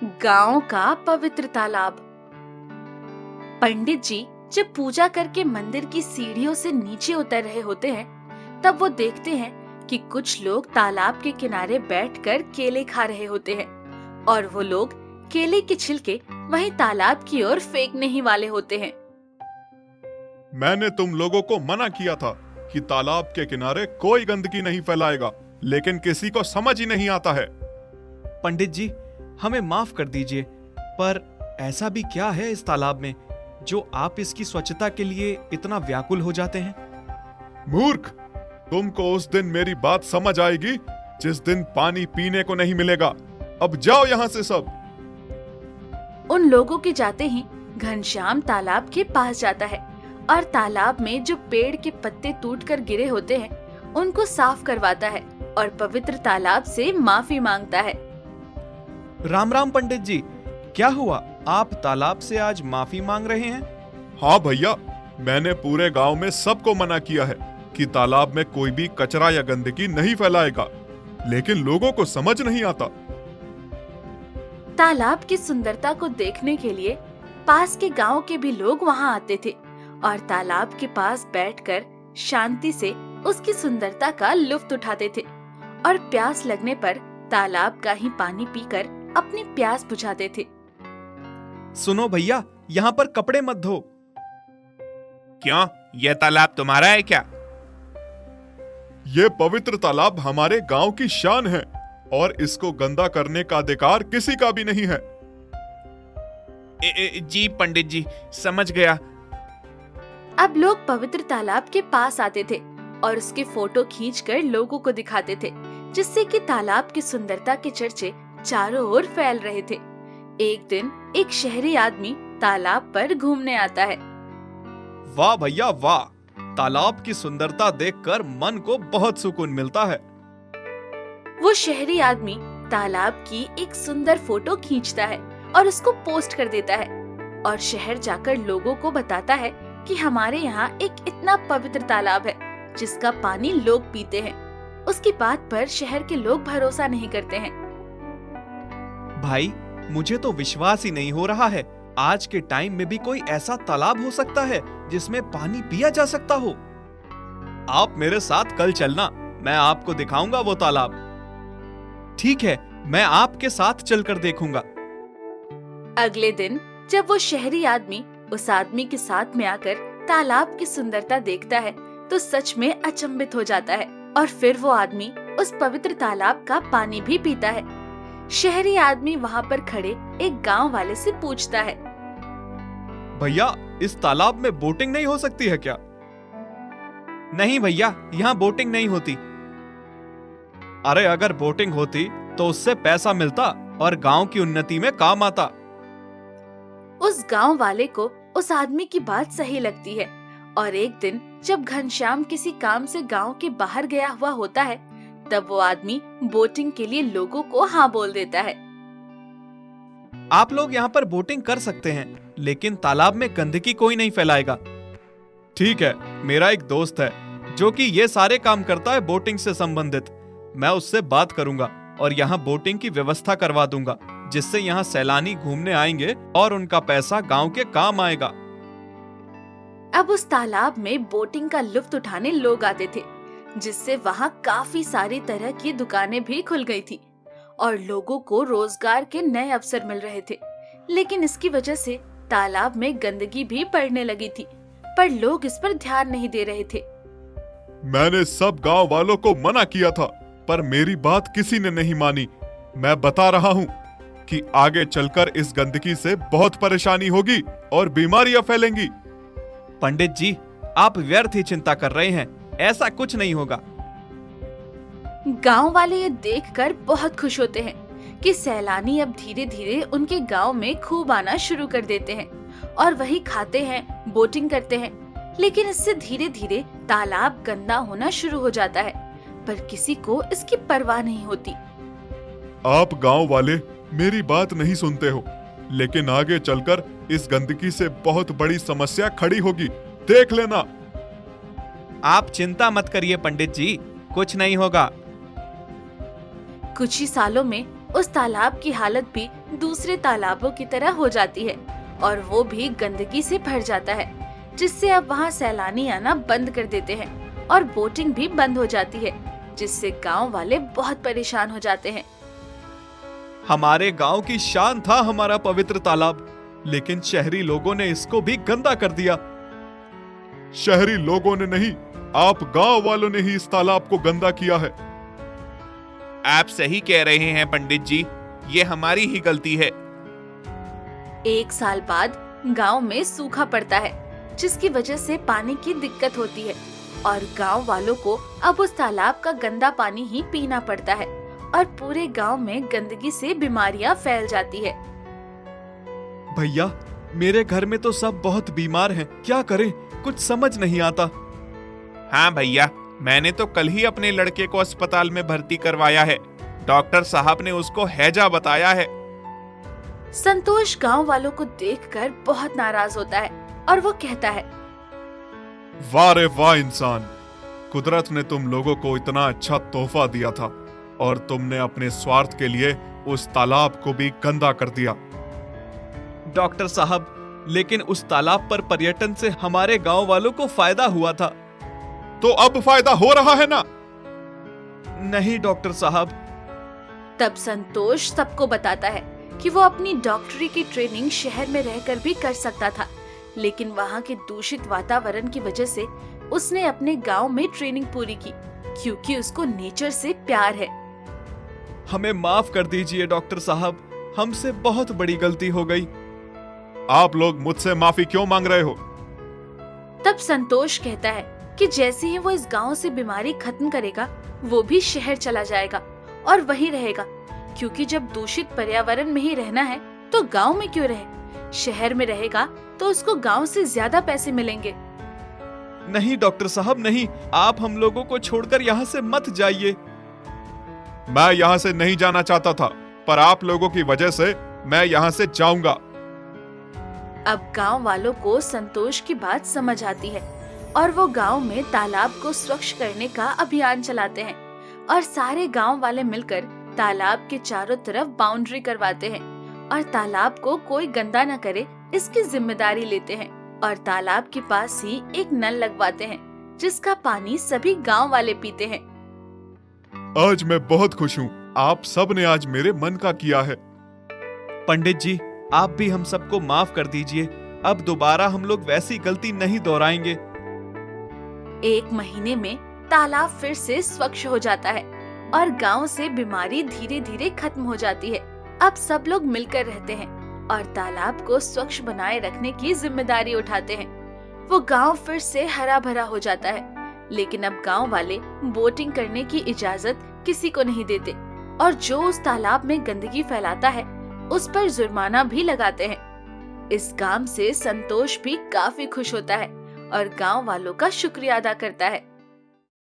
गांव का पवित्र तालाब। पंडित जी जब पूजा करके मंदिर की सीढ़ियों से नीचे उतर रहे होते हैं, तब वो देखते हैं कि कुछ लोग तालाब के किनारे बैठकर केले खा रहे होते हैं और वो लोग केले के छिलके वहीं तालाब की ओर फेंकने ही वाले होते हैं। मैंने तुम लोगों को मना किया था कि तालाब के किनारे कोई गंदगी नहीं फैलाएगा, लेकिन किसी को समझ ही नहीं आता है। पंडित जी, हमें माफ कर दीजिए, पर ऐसा भी क्या है इस तालाब में जो आप इसकी स्वच्छता के लिए इतना व्याकुल हो जाते हैं? मूर्ख, तुमको उस दिन मेरी बात समझ आएगी जिस दिन पानी पीने को नहीं मिलेगा। अब जाओ यहाँ से सब। उन लोगों के जाते ही घनश्याम तालाब के पास जाता है और तालाब में जो पेड़ के पत्ते टूटकर गिरे होते हैं उनको साफ करवाता है और पवित्र तालाब से माफी मांगता है। राम राम पंडित जी, क्या हुआ? आप तालाब से आज माफी मांग रहे हैं? हाँ भैया, मैंने पूरे गांव में सबको मना किया है कि तालाब में कोई भी कचरा या गंदगी नहीं फैलाएगा, लेकिन लोगों को समझ नहीं आता। तालाब की सुंदरता को देखने के लिए पास के गांव के भी लोग वहां आते थे और तालाब के पास बैठकर शांति से उसकी सुंदरता का लुत्फ उठाते थे और प्यास लगने पर तालाब का ही पानी पीकर अपनी प्यास बुझाते थे। सुनो भैया, यहाँ पर कपड़े मत धो। क्यों, यह तालाब तुम्हारा है क्या? ये पवित्र तालाब हमारे गांव की शान है और इसको गंदा करने का अधिकार किसी का भी नहीं है। जी पंडित जी, समझ गया। अब लोग पवित्र तालाब के पास आते थे और उसके फोटो खींचकर लोगों को दिखाते थे, जिससे कि तालाब की सुंदरता के चर्चे चारों ओर फैल रहे थे। एक दिन एक शहरी आदमी तालाब पर घूमने आता है। वाह भैया वाह, तालाब की सुंदरता देखकर मन को बहुत सुकून मिलता है। वो शहरी आदमी तालाब की एक सुंदर फोटो खींचता है और उसको पोस्ट कर देता है और शहर जाकर लोगों को बताता है कि हमारे यहाँ एक इतना पवित्र तालाब है जिसका पानी लोग पीते हैं। उसकी बात पर शहर के लोग भरोसा नहीं करते हैं। भाई, मुझे तो विश्वास ही नहीं हो रहा है, आज के टाइम में भी कोई ऐसा तालाब हो सकता है जिसमें पानी पिया जा सकता हो। आप मेरे साथ कल चलना, मैं आपको दिखाऊंगा वो तालाब। ठीक है, मैं आपके साथ चलकर देखूंगा। अगले दिन जब वो शहरी आदमी उस आदमी के साथ में आकर तालाब की सुंदरता देखता है तो सच में अचंभित हो जाता है और फिर वो आदमी उस पवित्र तालाब का पानी भी पीता है। शहरी आदमी वहाँ पर खड़े एक गांव वाले से पूछता है, भैया, इस तालाब में बोटिंग नहीं हो सकती है क्या? नहीं भैया, यहाँ बोटिंग नहीं होती। अरे अगर बोटिंग होती तो उससे पैसा मिलता और गांव की उन्नति में काम आता। उस गांव वाले को उस आदमी की बात सही लगती है और एक दिन जब घनश्याम किसी काम से गांव के बाहर गया हुआ होता है, तब वो आदमी बोटिंग के लिए लोगों को हाँ बोल देता है। आप लोग यहाँ पर बोटिंग कर सकते हैं, लेकिन तालाब में गंदगी कोई नहीं फैलाएगा। ठीक है, मेरा एक दोस्त है जो कि ये सारे काम करता है बोटिंग से संबंधित। मैं उससे बात करूंगा और यहाँ बोटिंग की व्यवस्था करवा दूंगा, जिससे यहाँ सैलानी घूमने आएंगे और उनका पैसा गांव के काम आएगा। अब उस तालाब में बोटिंग का लुत्फ उठाने लोग आते थे, जिससे वहाँ काफी सारी तरह की दुकानें भी खुल गई थी और लोगों को रोजगार के नए अवसर मिल रहे थे। लेकिन इसकी वजह से तालाब में गंदगी भी बढ़ने लगी थी, पर लोग इस पर ध्यान नहीं दे रहे थे। मैंने सब गांव वालों को मना किया था, पर मेरी बात किसी ने नहीं मानी। मैं बता रहा हूँ कि आगे चलकर इस गंदगी से बहुत परेशानी होगी और बीमारियां फैलेंगी। पंडित जी, आप व्यर्थ ही चिंता कर रहे हैं, ऐसा कुछ नहीं होगा। गांव वाले ये देखकर बहुत खुश होते हैं कि सैलानी अब धीरे धीरे उनके गांव में खूब आना शुरू कर देते हैं और वही खाते हैं, बोटिंग करते हैं। लेकिन इससे धीरे धीरे तालाब गंदा होना शुरू हो जाता है, पर किसी को इसकी परवाह नहीं होती। आप गांव वाले मेरी बात नहीं सुनते हो, लेकिन आगे चलकर इस गंदगी से बहुत बड़ी समस्या खड़ी होगी, देख लेना। आप चिंता मत करिए पंडित जी, कुछ नहीं होगा। कुछ ही सालों में उस तालाब की हालत भी दूसरे तालाबों की तरह हो जाती है और वो भी गंदगी से भर जाता है, जिससे अब वहाँ सैलानी आना बंद कर देते हैं और बोटिंग भी बंद हो जाती है, जिससे गांव वाले बहुत परेशान हो जाते हैं। हमारे गांव की शान था हमारा पवित्र तालाब, लेकिन शहरी लोगों ने इसको भी गंदा कर दिया। शहरी लोगों ने नहीं, आप गांव वालों ने ही इस तालाब को गंदा किया है। आप सही कह रहे हैं पंडित जी, ये हमारी ही गलती है। 1 साल बाद गांव में सूखा पड़ता है, जिसकी वजह से पानी की दिक्कत होती है और गांव वालों को अब उस तालाब का गंदा पानी ही पीना पड़ता है और पूरे गांव में गंदगी से बीमारियां फैल जाती है। भैया, मेरे घर में तो सब बहुत बीमार हैं, क्या करें, कुछ समझ नहीं आता। हाँ भैया, मैंने तो कल ही अपने लड़के को अस्पताल में भर्ती करवाया है। डॉक्टर साहब ने उसको हैजा बताया है। संतोष गांव वालों को देखकर बहुत नाराज होता है और वो कहता है, वाह रे वाह इंसान, कुदरत ने तुम लोगों को इतना अच्छा तोहफा दिया था और तुमने अपने स्वार्थ के लिए उस तालाब को भी गंदा कर दिया। डॉक्टर साहब, लेकिन उस तालाब पर पर्यटन से हमारे गांव वालों को फायदा हुआ था। तो अब फायदा हो रहा है ना? नहीं डॉक्टर साहब। तब संतोष सबको बताता है कि वो अपनी डॉक्टरी की ट्रेनिंग शहर में रहकर भी कर सकता था, लेकिन वहाँ के दूषित वातावरण की वजह से उसने अपने गांव में ट्रेनिंग पूरी की, क्योंकि उसको नेचर से प्यार है। हमें माफ कर दीजिए डॉक्टर साहब, हमसे बहुत बड़ी गलती हो गई। आप लोग मुझसे माफी क्यों मांग रहे हो? तब संतोष कहता है कि जैसे ही वो इस गांव से बीमारी खत्म करेगा, वो भी शहर चला जाएगा और वहीं रहेगा, क्योंकि जब दूषित पर्यावरण में ही रहना है तो गांव में क्यों रहे? शहर में रहेगा तो उसको गांव से ज्यादा पैसे मिलेंगे। नहीं डॉक्टर साहब नहीं, आप हम लोगों को छोड़कर यहाँ से मत जाइए। मैं यहाँ से नहीं जाना चाहता था, पर आप लोगों की वजह से मैं यहाँ से जाऊंगा। अब गांव वालों को संतोष की बात समझ आती है और वो गांव में तालाब को स्वच्छ करने का अभियान चलाते हैं और सारे गांव वाले मिलकर तालाब के चारों तरफ बाउंड्री करवाते हैं और तालाब को कोई गंदा न करे इसकी जिम्मेदारी लेते हैं और तालाब के पास ही एक नल लगवाते हैं, जिसका पानी सभी गांव वाले पीते हैं। आज मैं बहुत खुश हूँ, आप सब ने आज मेरे मन का किया है। पंडित जी, आप भी हम सबको माफ कर दीजिए, अब दोबारा हम लोग वैसी गलती नहीं दोहराएंगे। 1 महीने में तालाब फिर से स्वच्छ हो जाता है और गांव से बीमारी धीरे धीरे खत्म हो जाती है। अब सब लोग मिलकर रहते हैं और तालाब को स्वच्छ बनाए रखने की जिम्मेदारी उठाते हैं। वो गांव फिर से हरा भरा हो जाता है, लेकिन अब गांव वाले बोटिंग करने की इजाजत किसी को नहीं देते और जो उस तालाब में गंदगी फैलाता है उस पर जुर्माना भी लगाते हैं। इस काम से संतोष भी काफी खुश होता है और गांव वालों का शुक्रिया अदा करता है।